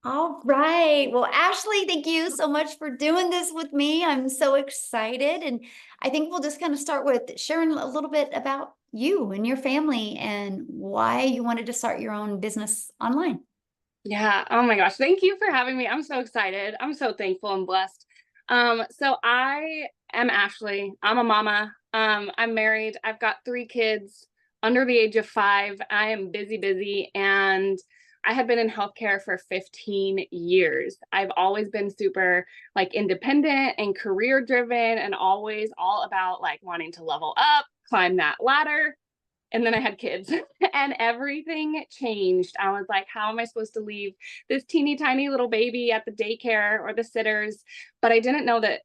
All right. Well, Ashley, thank you so much for doing this with me. I'm so excited. And I think we'll just kind of start with sharing a little bit about you and your family and why you wanted to start your own business online. Yeah. Oh my gosh. Thank you for having me. I'm so excited. I'm so thankful and blessed. So I am Ashley. I'm a mama. I'm married. I've got 3 kids under the age of 5. I am busy, busy, and I had been in healthcare for 15 years. I've always been super like independent and career driven and always all about like wanting to level up, climb that ladder. And then I had kids and everything changed. I was like, how am I supposed to leave this teeny tiny little baby at the daycare or the sitters? But I didn't know that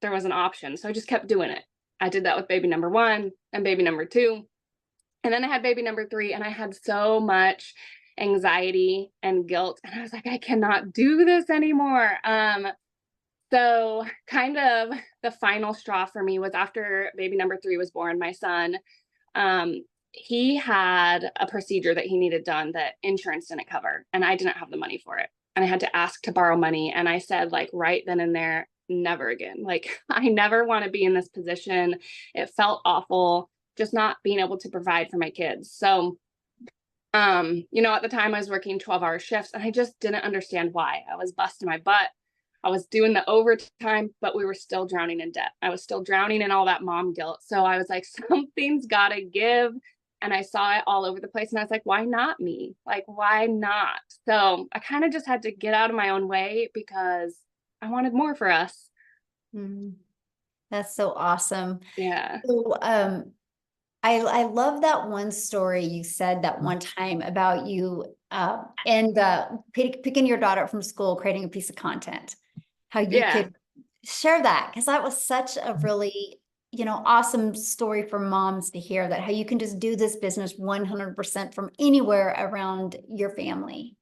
there was an option. So I just kept doing it. I did that with baby number 1 and baby number 2. And then I had baby number 3, and I had so much anxiety and guilt. And I was like, I cannot do this anymore. So kind of the final straw for me was after baby number 3 was born, my son. Um, he had a procedure that he needed done that insurance didn't cover, and I didn't have the money for it. And I had to ask to borrow money. And I said, like, right then and there, never again. Like, I never want to be in this position. It felt awful just not being able to provide for my kids. So, at the time I was working 12-hour shifts and I just didn't understand why. I was busting my butt. I was doing the overtime, but we were still drowning in debt. I was still drowning in all that mom guilt. So I was like, something's got to give. And I saw it all over the place. And I was like, why not me? Like, why not? So I kind of just had to get out of my own way because I wanted more for us. Mhm. That's so awesome. Yeah. So, I love that one story you said that one time about you and picking your daughter up from school, creating a piece of content. How you Yeah. could share that because that was such a really awesome story for moms to hear that how you can just do this business 100% from anywhere around your family.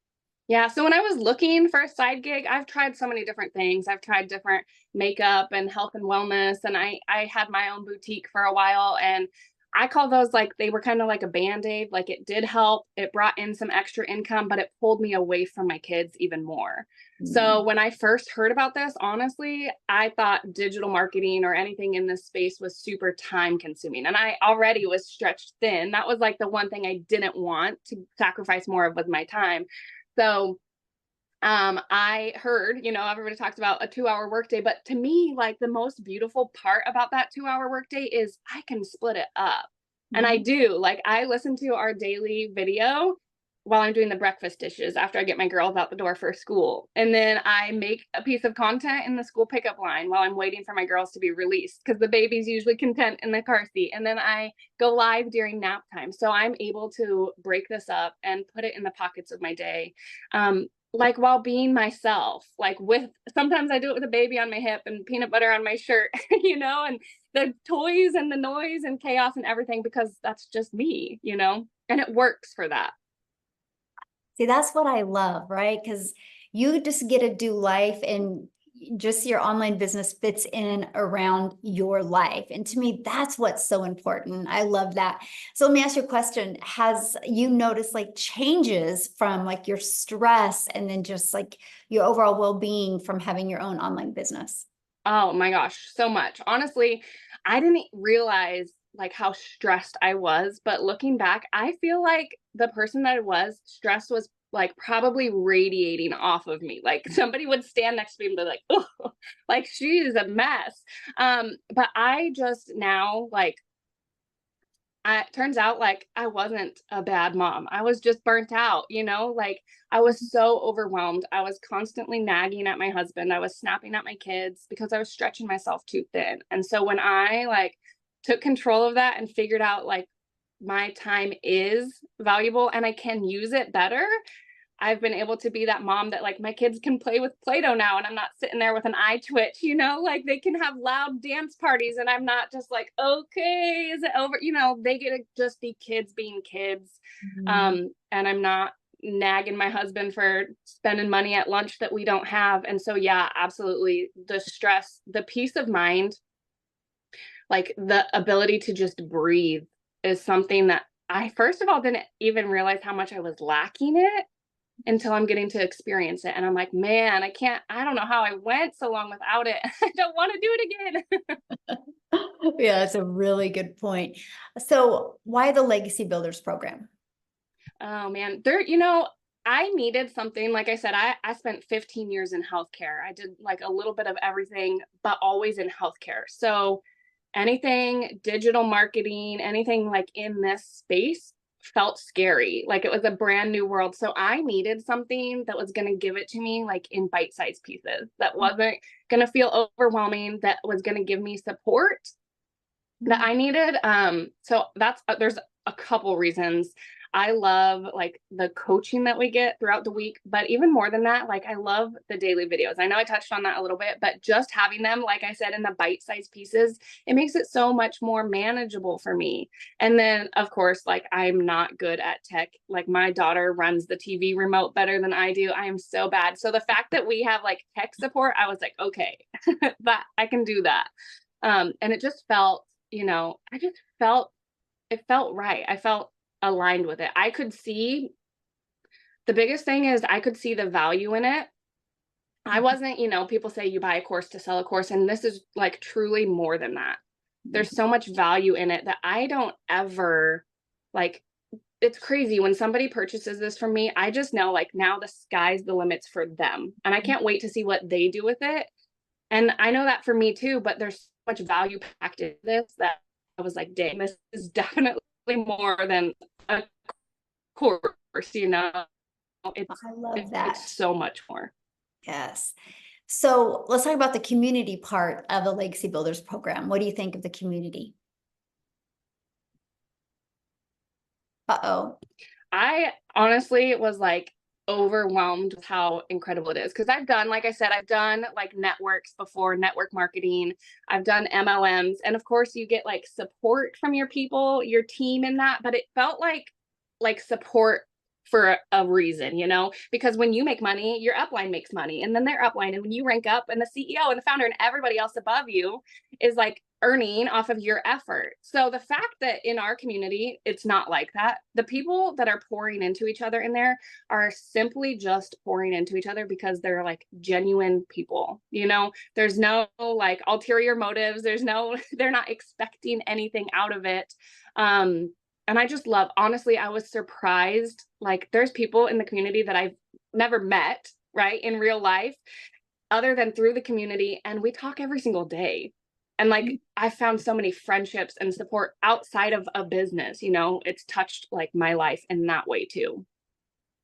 Yeah, so when I was looking for a side gig, I've tried so many different things. I've tried different makeup and health and wellness, and I had my own boutique for a while, and I call those like they were kind of like a band-aid. Like it did help. It brought in some extra income, but it pulled me away from my kids even more. So Mm. when I first heard about this, honestly, I thought digital marketing or anything in this space was super time consuming. And I already was stretched thin. That was like the one thing I didn't want to sacrifice more of with my time. So I heard, everybody talks about a 2-hour workday, but to me, like the most beautiful part about that 2-hour workday is I can split it up. And I Mhm. do. Like I listen to our daily video while I'm doing the breakfast dishes after I get my girls out the door for school. And then I make a piece of content in the school pickup line while I'm waiting for my girls to be released because the baby's usually content in the car seat. And then I go live during nap time. So I'm able to break this up and put it in the pockets of my day. Like while being myself, like with sometimes I do it with a baby on my hip and peanut butter on my shirt, and the toys and the noise and chaos and everything because that's just me, and it works for that. See, that's what I love, right? Because you just get to do life and just your online business fits in around your life. And to me, that's what's so important. I love that. So let me ask you a question. Has you noticed like changes from like your stress and then just like your overall well-being from having your own online business? Oh my gosh, so much. Honestly, I didn't realize like how stressed I was, but looking back, I feel like the person that I was, stress was like probably radiating off of me. Like somebody would stand next to me and be like, "Oh, like she is a mess." But I just now like it turns out like I wasn't a bad mom. I was just burnt out, like I was so overwhelmed. I was constantly nagging at my husband. I was snapping at my kids because I was stretching myself too thin. And so when I like took control of that and figured out like my time is valuable and I can use it better, I've been able to be that mom that like my kids can play with Play-Doh now and I'm not sitting there with an eye twitch, like they can have loud dance parties and I'm not just like, okay, is it over? They get to just be kids being kids. Mhm. And I'm not nagging my husband for spending money at lunch that we don't have. And so, yeah, absolutely. The stress, the peace of mind, like the ability to just breathe is something that I, first of all, didn't even realize how much I was lacking it until I'm getting to experience it. And I'm like, man, I don't know how I went so long without it. I don't want to do it again. Yeah, that's a really good point. So why the Legacy Builders program? Oh man, I needed something. Like I said, I spent 15 years in healthcare. I did like a little bit of everything, but always in healthcare. So anything digital marketing, anything like in this space felt scary. Like it was a brand new world. So I needed something that was going to give it to me like in bite-sized pieces, that wasn't going to feel overwhelming, that was going to give me support that I needed. So there's a couple reasons. I love like the coaching that we get throughout the week, but even more than that, like I love the daily videos. I know I touched on that a little bit, but just having them, like I said, in the bite-sized pieces, it makes it so much more manageable for me. And then of course, like I'm not good at tech. Like my daughter runs the TV remote better than I do. I am so bad. So the fact that we have like tech support, I was like, okay, that I can do that. And it just felt, it felt right. I felt aligned with it. I could see the biggest thing is I could see the value in it. I wasn't, people say you buy a course to sell a course, and this is like truly more than that. There's so much value in it that I don't ever like. It's crazy when somebody purchases this from me. I just know like now the sky's the limits for them, and I can't wait to see what they do with it. And I know that for me too, but there's so much value packed in this that I was like, dang, this is definitely more than a course, It's I love it's that. so much more. Yes. So let's talk about the community part of the Legacy Builders program. What do you think of the community? Uh-oh. I honestly was like overwhelmed with how incredible it is, because like I said, I've done like networks before, network marketing. I've done MLMs, and of course you get like support from your people, your team in that, but it felt like support for a reason, because when you make money, your upline makes money, and then their upline, and when you rank up, and the CEO and the founder and everybody else above you is like earning off of your effort. So the fact that in our community it's not like that, the people that are pouring into each other in there are simply just pouring into each other because they're like genuine people. There's no like ulterior motives, they're not expecting anything out of it. And I just love, honestly, I was surprised. Like there's people in the community that I've never met, right, in real life, other than through the community. And we talk every single day. And like, I found so many friendships and support outside of a business, it's touched like my life in that way too.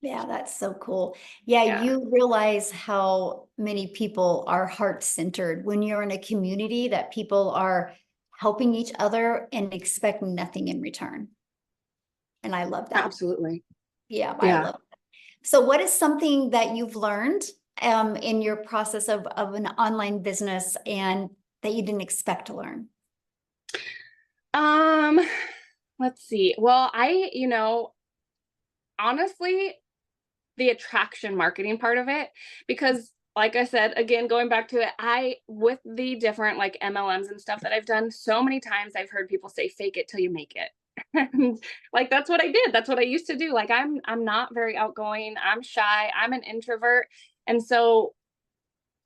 Yeah, that's so cool. Yeah, Yeah, you realize how many people are heart-centered when you're in a community that people are helping each other and expecting nothing in return. And I love that. absolutely. Yeah, I Yeah. love that. So what is something that you've learned in your process of an online business and that you didn't expect to learn? Um, let's see. Well, honestly, the attraction marketing part of it, because like I said, again, going back to it, with the different like MLMs and stuff that I've done, so many times I've heard people say fake it till you make it. And like that's what I did. That's what I used to do. Like I'm not very outgoing. I'm shy. I'm an introvert. And so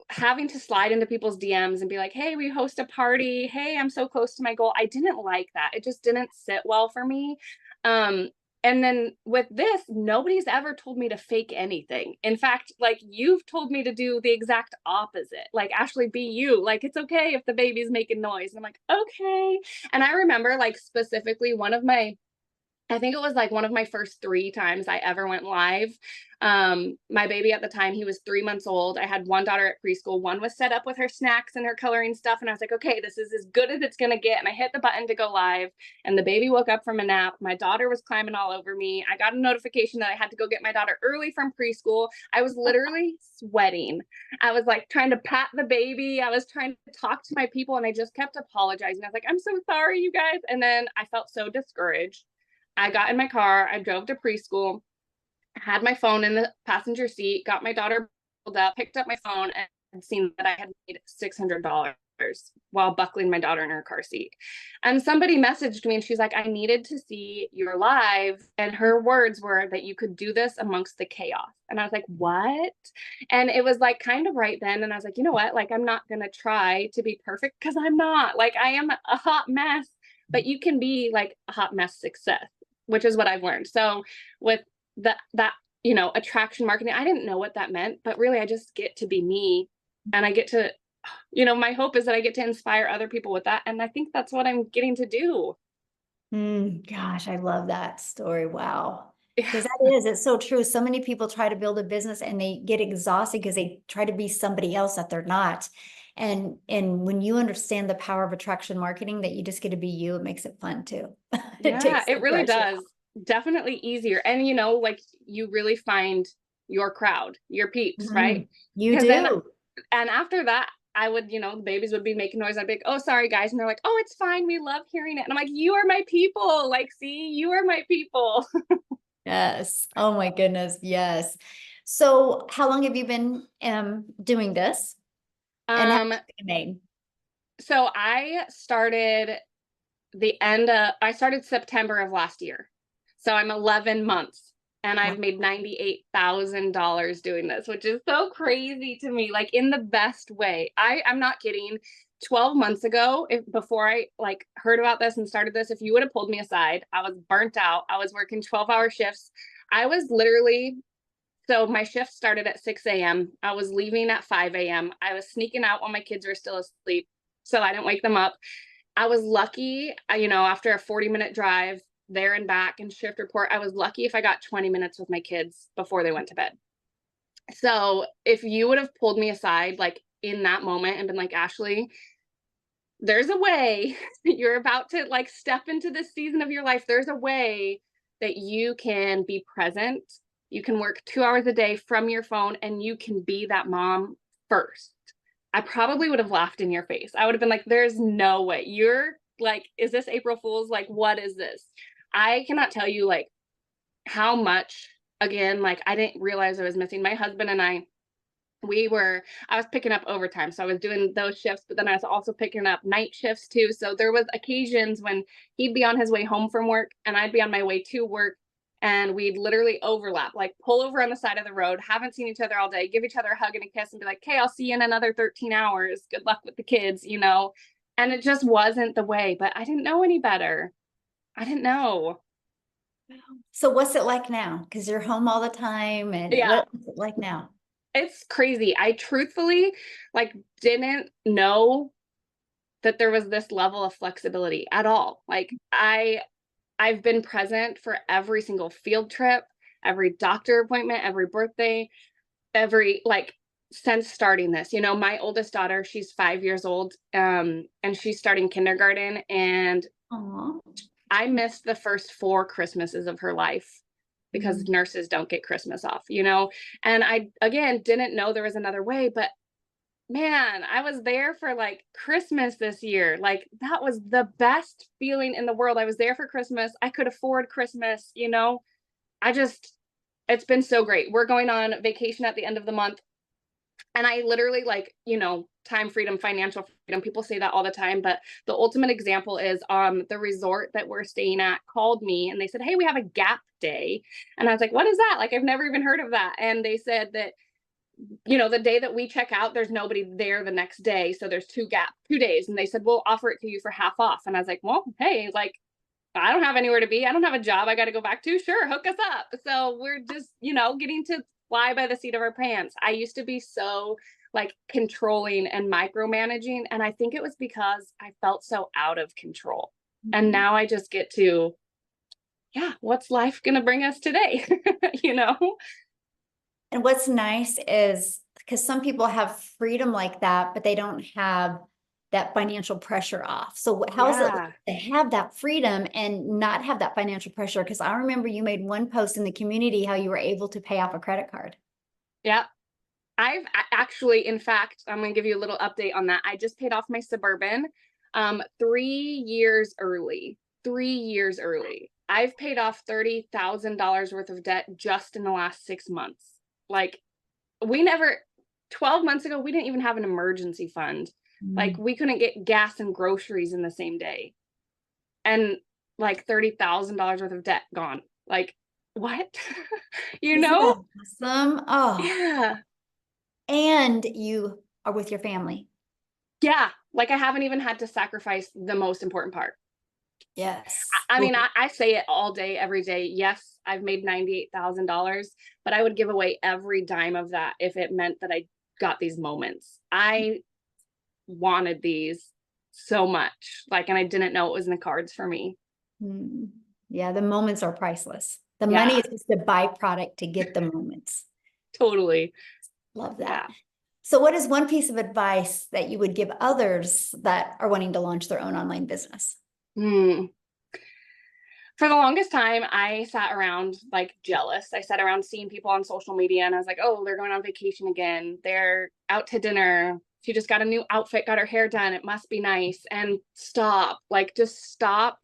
having to slide into people's DMs and be like, "Hey, we host a party. Hey, I'm so close to my goal." I didn't like that. It just didn't sit well for me. Um, and then with this, nobody's ever told me to fake anything. In fact, like you've told me to do the exact opposite. Like, Ashley, be you. Like, it's okay if the baby's making noise. And I'm like, okay. And I remember like specifically I think it was like one of my first 3 times I ever went live. My baby at the time, he was 3 months old. I had one daughter at preschool. One was set up with her snacks and her coloring stuff. And I was like, okay, this is as good as it's going to get. And I hit the button to go live. And the baby woke up from a nap. My daughter was climbing all over me. I got a notification that I had to go get my daughter early from preschool. I was literally sweating. I was like trying to pat the baby. I was trying to talk to my people. And I just kept apologizing. I was like, I'm so sorry, you guys. And then I felt so discouraged. I got in my car, I drove to preschool, had my phone in the passenger seat, got my daughter pulled up, picked up my phone, and seen that I had made $600. while buckling my daughter in her car seat. And somebody messaged me and she's like, I needed to see your live. And her words were that you could do this amongst the chaos. And I was like, what? And it was like kind of right then. And I was like, you know what? Like, I'm not going to try to be perfect because I'm not. Like, I am a hot mess, but you can be like a hot mess success, which is what I've learned. So with that, you know, attraction marketing, I didn't know what that meant, but really I just get to be me, and I get to, you know, my hope is that I get to inspire other people with that. And I think that's what I'm getting to do. Gosh, I love that story. Wow. Yeah. Because it's so true. So many people try to build a business and they get exhausted because they try to be somebody else that they're not. And when you understand the power of attraction marketing, that you just get to be you, it makes it fun too. It Yeah, takes the it really pressure does. Definitely easier. And, you know, like you really find your crowd, your peeps, out. right? You Because then, do. and after that, I would, you know, the babies would be making noise. I'd be like, oh, sorry, guys. And they're like, oh, it's fine. We love hearing it. And I'm like, you are my people. Like, see, you are my people. Yes. Oh my goodness. Yes. So how long have you been doing this? And how Um, much have you made? so I started September of last year. So I'm 11 months and Wow. I've made $98,000 doing this, which is so crazy to me, like in the best way. I'm not kidding. 12 months ago, before I like heard about this and started this, if you would have pulled me aside, I was burnt out. I was working 12-hour shifts. I was literally, so my shift started at 6 a.m. I was leaving at 5 a.m. I was sneaking out when my kids were still asleep so I didn't wake them up. I was lucky, you know, after a 40-minute drive there and back and shift report, I was lucky if I got 20 minutes with my kids before they went to bed. So if you would have pulled me aside, like in that moment and been like, Ashley, there's a way you're about to like step into this season of your life. There's a way that you can be present. You can work 2 hours a day from your phone and you can be that mom first. I probably would have laughed in your face. I would have been like, there's no way. You're like, is this April Fool's? Like, what is this? I cannot tell you like how much, again, like I didn't realize I was missing. My husband and I was picking up overtime. So I was doing those shifts, but then I was also picking up night shifts too. So there was occasions when he'd be on his way home from work and I'd be on my way to work, and we'd literally overlap, like pull over on the side of the road, haven't seen each other all day, give each other a hug and a kiss and be like, okay, I'll see you in another 13 hours. Good luck with the kids, you know? And it just wasn't the way, but I didn't know any better. I didn't know. So what's it like now? Because you're home all the time, and Yeah. what's it like now? It's crazy. I truthfully like didn't know that there was this level of flexibility at all. Like I've been present for every single field trip, every doctor appointment, every birthday, every like since starting this. You know, my oldest daughter, she's 5 years old, and she's starting kindergarten, and Aw. I missed the first 4 Christmases of her life because Mm. nurses don't get Christmas off, you know? And I, again, didn't know there was another way, but man, I was there for like Christmas this year. Like that was the best feeling in the world. I was there for Christmas. I could afford Christmas, you know? I just, it's been so great. We're going on vacation at the end of the month. And I literally like, you know, time freedom, financial freedom. People say that all the time, but the ultimate example is the resort that we're staying at called me and they said, hey, we have a gap day. And I was like, what is that? Like, I've never even heard of that. And they said that, you know, the day that we check out, there's nobody there the next day. So there's 2 days. And they said, we'll offer it to you for half off. And I was like, well, hey, like, I don't have anywhere to be. I don't have a job I got to go back to. Sure, hook us up. So we're just, you know, getting to fly by the seat of our pants. I used to be so like controlling and micromanaging. And I think it was because I felt so out of control. And now I just get to, yeah, what's life going to bring us today? You know? And what's nice is because some people have freedom like that, but they don't have that financial pressure off. So how is it Yeah. to have that freedom and not have that financial pressure? Because I remember you made one post in the community how you were able to pay off a credit card. Yeah. Actually, in fact, I'm going to give you a little update on that. I just paid off my Suburban 3 years early. 3 years early. I've paid off $30,000 worth of debt just in the last 6 months. Like, we never, 12 months ago, we didn't even have an emergency fund. Like we couldn't get gas and groceries in the same day. And like $30,000 worth of debt gone. Like, what? You Isn't know? that awesome? Oh, Yeah. and you are with your family. Yeah. Like I haven't even had to sacrifice the most important part. Yes. I mean, Ooh. I say it all day, every day. Yes, I've made $98,000, but I would give away every dime of that if it meant that I got these moments. I wanted these so much, like, and I didn't know it was in the cards for me. Mm. Yeah, the moments are priceless. The money Yeah, is just a byproduct to get the moments. totally. Love Yeah. that. So what is one piece of advice that you would give others that are wanting to launch their own online business? Hmm. For the longest time, I sat around like jealous. I sat around seeing people on social media and I was like, oh, they're going on vacation again. They're out to dinner. She just got a new outfit, got her hair done. It must be nice. And stop, like, just stop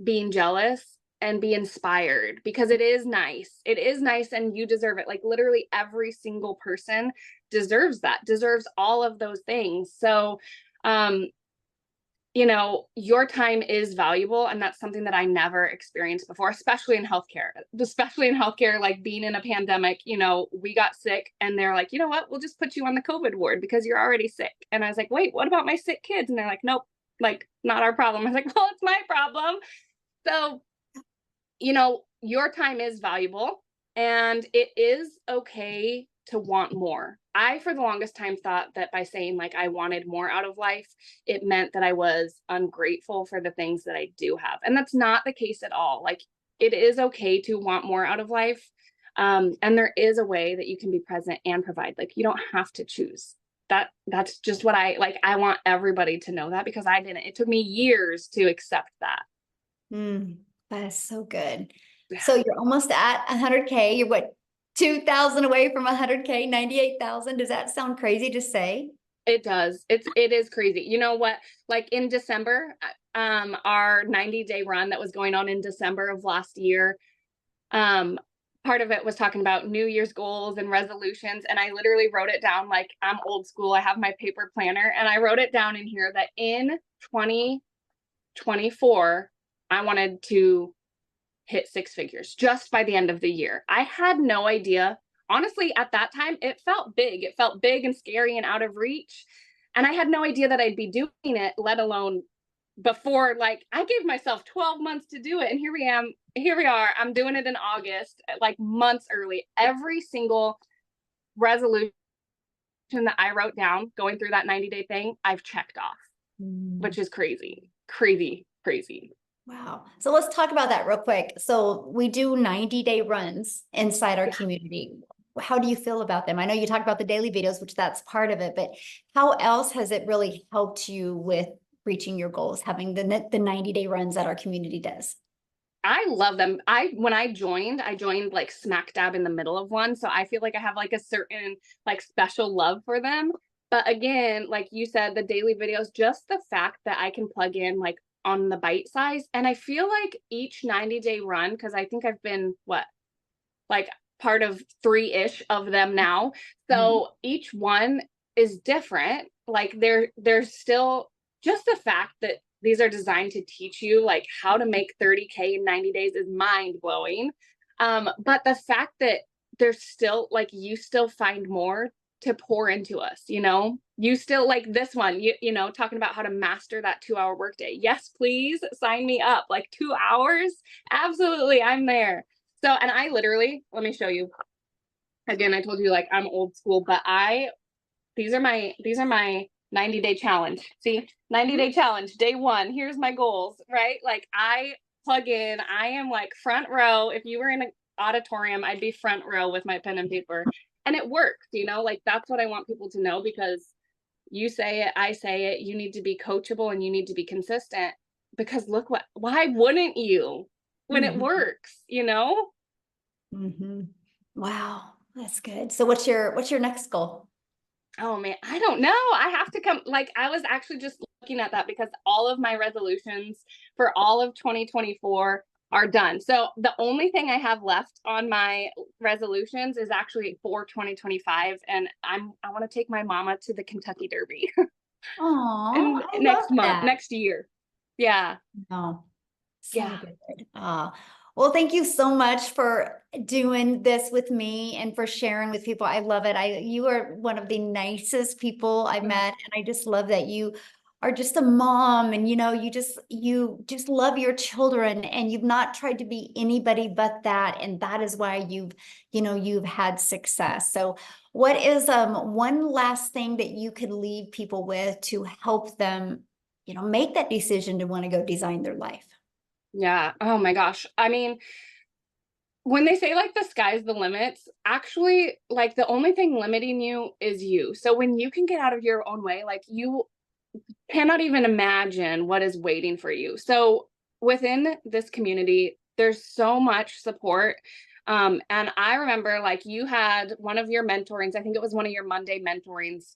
being jealous and be inspired because it is nice. It is nice and you deserve it. Like, literally, every single person deserves that, deserves all of those things. So, um, your time is valuable. And that's something that I never experienced before, especially in healthcare, like being in a pandemic, we got sick and they're like, you know what, we'll just put you on the COVID ward because you're already sick. And I was like, wait, what about my sick kids? And they're like, nope, like not our problem. I was like, well, it's my problem. So, your time is valuable and it is okay to want more. I, for the longest time, thought that by saying like I wanted more out of life, it meant that I was ungrateful for the things that I do have. And that's not the case at all. Like it is okay to want more out of life. And there is a way that you can be present and provide. Like you don't have to choose. That's just what I like. I want everybody to know that because I didn't. It took me years to accept that. Mm, that is so good. So you're almost at 100K. You're what, 2,000 away from 100K, 98,000. Does that sound crazy to say? It does. It is crazy. You know what? Like in December, our 90-day run that was going on in December of last year, um, part of it was talking about New Year's goals and resolutions. And I literally wrote it down like I'm old school. I have my paper planner and I wrote it down in here that in 2024, I wanted to hit six figures just by the end of the year. I had no idea. Honestly, at that time, it felt big. It felt big and scary and out of reach. And I had no idea that I'd be doing it, let alone before, like, I gave myself 12 months to do it. And here we are. I'm doing it in August, like months early. Every single resolution that I wrote down going through that 90-day thing, I've checked off, Mm. which is crazy, crazy, crazy. Wow. So let's talk about that real quick. So we do 90-day runs inside our Yeah. community. How do you feel about them? I know you talk about the daily videos, which that's part of it, but how else has it really helped you with reaching your goals, having the 90-day runs that our community does? I love them. When I joined like smack dab in the middle of one. So I feel like I have like a certain like special love for them. But again, like you said, the daily videos, just the fact that I can plug in like on the bite size. And I feel like each 90-day run, because I think I've been like part of three-ish of them now. Mhm. So each one is different. Like there's still just the fact that these are designed to teach you like how to make 30K in 90 days is mind blowing. But the fact that there's still like you still find more to pour into us, you still like this one, talking about how to master that 2-hour workday. Yes, please sign me up. Like 2 hours. Absolutely. I'm there. So, and I literally, let me show you. Again, I told you like I'm old school, but these are my 90-day challenge. See, 90-day challenge, day one. Here's my goals, right? Like I plug in, I am like front row. If you were in an auditorium, I'd be front row with my pen and paper. And it works, like that's what I want people to know because you say it, I say it, you need to be coachable and you need to be consistent because why wouldn't you when it Mhm. works? Mhm. Wow, that's good. So what's your next goal? Oh man, I don't know. I have to come. Like, I was actually just looking at that because all of my resolutions for all of 2024 are done. So the only thing I have left on my resolutions is actually for 2025, and I want to take my mama to the Kentucky Derby. Oh, And I love next month, that. next year. Yeah. Oh, so Yeah. good. Well, thank you so much for doing this with me and for sharing with people. I love it. You are one of the nicest people I've Oh, met, and I just love that you are just a mom, and you just love your children, and you've not tried to be anybody but that, and that is why you've had success. So, what is one last thing that you could leave people with to help them, make that decision to want to go design their life? yeah. Oh my gosh. I mean, when they say like the sky's the limits, actually, like the only thing limiting you is you. So when you can get out of your own way, like you cannot even imagine what is waiting for you. So within this community, there's so much support. And I remember like you had one of your mentorings, I think it was one of your Monday mentorings.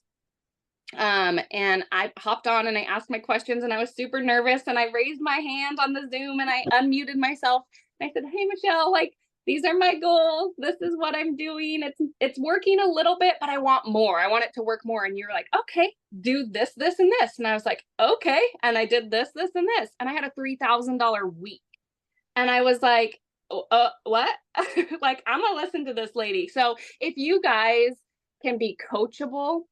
And I hopped on and I asked my questions and I was super nervous and I raised my hand on the Zoom and I unmuted myself and I said, "Hey Michelle, like these are my goals. This is what I'm doing. It's working a little bit, but I want more. I want it to work more." And you're like, "Okay, do this, this, and this." And I was like, "Okay." And I did this, this, and this. And I had a $3,000 week. And I was like, what?" Like, I'm gonna listen to this lady. So if you guys can be coachable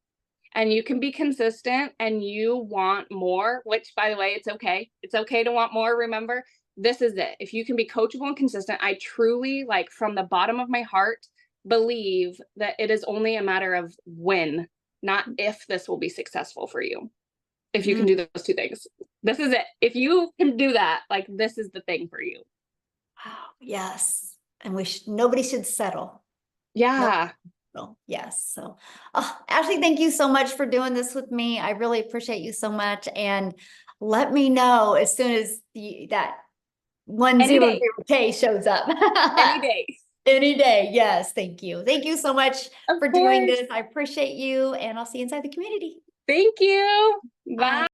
and you can be consistent and you want more, which by the way, it's okay. It's okay to want more. Remember, this is it. If you can be coachable and consistent, I truly, like from the bottom of my heart, believe that it is only a matter of when, not if this will be successful for you. If you Mm, can do those two things, this is it. If you can do that, like this is the thing for you. wow, yes. And nobody should settle. No, Yeah. yes. So, Ashley, thank you so much for doing this with me. I really appreciate you so much. And let me know as soon as that Any day. 100K shows up. Any day. Any day. Yes. Thank you. Thank you so much Of for doing course. this. I appreciate you, and I'll see you inside the community. Thank you. Bye. Bye.